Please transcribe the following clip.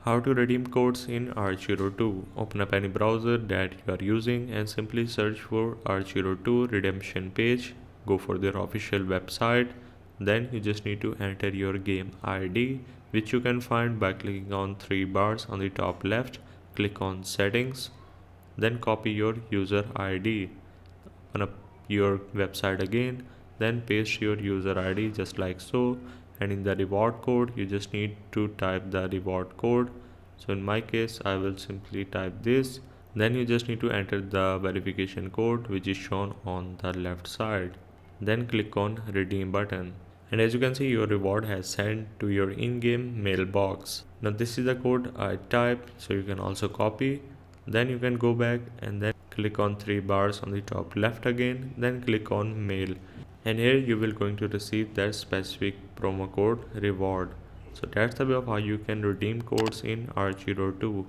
How to redeem codes in Archero 2. Open up any browser that you are using and simply search for Archero 2 redemption page. Go for their official website. Then you just need to enter your game ID, which you can find by clicking on three bars on the top left. Click on settings. Then copy your user ID. Open up your website again, then paste your user ID just like so, and in the reward code you just need to type the reward code. So in my case I will simply type this. Then you just need to enter the verification code which is shown on the left side. Then click on redeem button, and as you can see your reward has sent to your in-game mailbox. Now this is the code I typed, so you can also copy. Then you can go back and then click on three bars on the top left again, then click on mail, and here you will going to receive that specific promo code reward. So that's the way of how you can redeem codes in Archero 2.